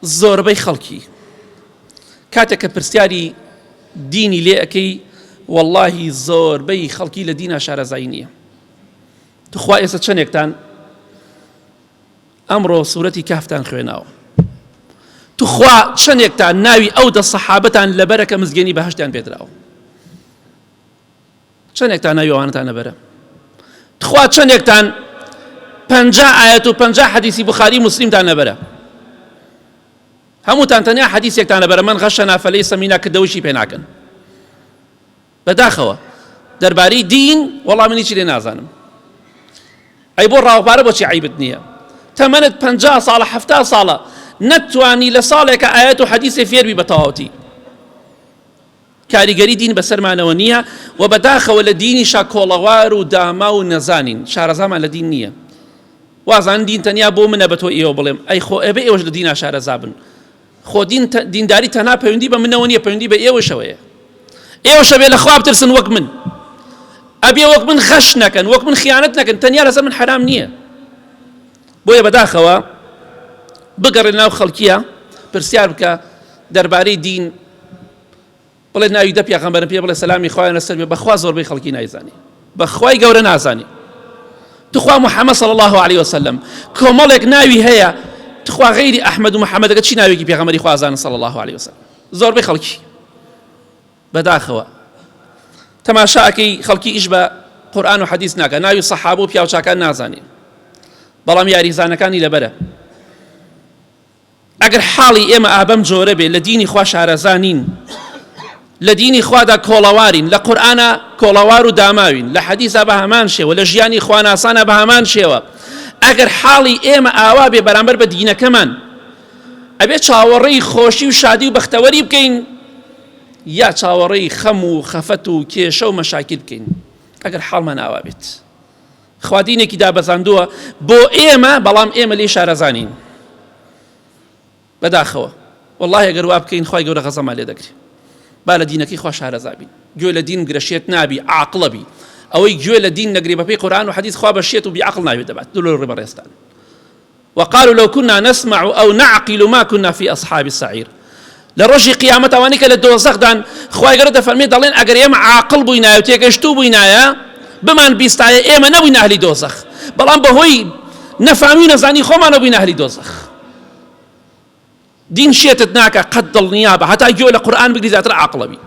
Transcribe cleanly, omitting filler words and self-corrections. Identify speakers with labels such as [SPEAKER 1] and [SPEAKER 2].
[SPEAKER 1] زۆربەی خەڵکی کاتێک کە پرسیاری دینی لێ ئەەکەی واللهی زۆربەی خەڵکی لە دینە شارەزایی نییە. توخوا ئێستا چەندێکتان ئەمڕۆ سوورەتی کافتان خوێناوە، توخوا چەندێکتان ناوی ئەو دە سەحابەتان لەبەرەکە مزگەنی بەهەشتیان پێدراوە، چەندێکتان ناوی ئەوانەتان لەبەرە، توخوا چەندێکتان 50 ئاەت و 50 حەدیسی بوخاری موسلیمتان لەبەرە، هەمووتان تەنیا حەدیسێکتان لەبەرە من غەشەنا فەلەیسە مینا کە دەوشی پێ ناکەن. بەداخەوە دەربارەی دین وەڵام من هیچی لێ نازانم، ئەی بۆ ڕاوپارە بۆچی عیبت نییە؟ تەمەنت 50 ساڵە 70 ساڵە نەتوانی لە ساڵێکە ئاەت و حەدیسێ فێربی بە تەواوەتی. کاریگەری دین بەسەرمانەوە نییە و بەداخەوە لە دینی شاکۆڵەوار و داما و نەزانین، شارەزامان لە دین نییە. وازان دین تەنیا بۆ منە بە تۆ ئێوە بڵێم ئەی خۆ ئێبێ ئێوەش لە دینە شارەزا بن، خۆ دینداری تەنها پەیوەندی بە منەوە نییە، پەیوەندی بە ئێوەشەوەیە. ئێوەشە بێ لە خوا بترسن وەک من، ئەبێ وەک من غەش نەکەن، وەک من خیانەت نەکەن، تەنیا لەسەر من حرام نییە. بۆیە بەداخەوە بگەڕێ ناو خەڵکیە پرسیار بکە دەربارەی دین، بڵێ ناوی دە پێغەمبەرم پێ بڵێ سەلامی خوایان لەسەر بێ، بەخوا زۆربەی خەڵکی نایزانی، بەخوای گەورە نازانی. تخوا محەممەد صلی الله عليه وسلم کۆمەڵێک ناوی هەیە، تخوا غەیری ئەحمەد و محەممەدەکە چی ناوێکی پێغەمبەری خوازانن صلی الله عليه وسلم، زۆربەی خەڵکی. بەداخەوە تەماشاکەی خەڵکی ئیش بە قورئان و حەدیث ناکە، ناوی سەحابە و پیاوچاکان نازانی، بەڵام یاریزانەکانی لەبەرە. ئەگەر حاڵی ئێمە ئابەم جۆرە بێ، لە دینی خوا شارەزانین، لە دینی خوادا کۆڵەوارین، لە قورئانە کۆڵەوار و داماوین، لە حەدیثە بە هەمان شێوە، لە ژیانی خواناسانە بە هەمان شێوە، ئەگەر حاڵی ئێمە ئاوا بێ بەرامبەر بە دینەکەمان، ئەبێ چاوەڕێی خۆشی و شادی و بەختەوەری بکەین، یا چاوەڕێی خەم و خەفەت و کێشە و مەشاکل بکەین. ئەگەر حاڵمان ئاوا بێت، خوا دینێکی دابەزاندووە بۆ ئێمە، بەڵام ئێمە لێ شارەزانین. بەداخەوە والله ئەگەر وا بکەین خوای گەورە غەزەمان لێ دەگرێت. با لە دینەکەی خوا شارەزا بین، گوێ لە دین گرەشێت نابی، عاقڵە بی. ئەوەی گوێ لە دین نەگری بەپێی قورئان و حەدیث خوا بەشێت و بیعقڵ ناوێت دەبات. دڵ ڕێبەڕێستان وقالوا لو كنا نسمع أو نعقل ما كنا في أصحاب السعير. لروجي قيامة وانك للدوزخ دان خوای گەورە دەفەرمێ دەڵێن ئەگەر ئێمە عاقڵ بووینایە و تێگەشتوو بووینایە بمان بیستایە ئێمە نەبووین ئەهلی دۆزەخ، بەڵام بەهۆی نەفامی و نەزانی خۆمان نەبووین ئەهلی دۆزەخ. دین شێتت ناکە قەت دڵنیا بە، هەتا گوێ لە قورئان بگری زیاتر عاقڵە بی.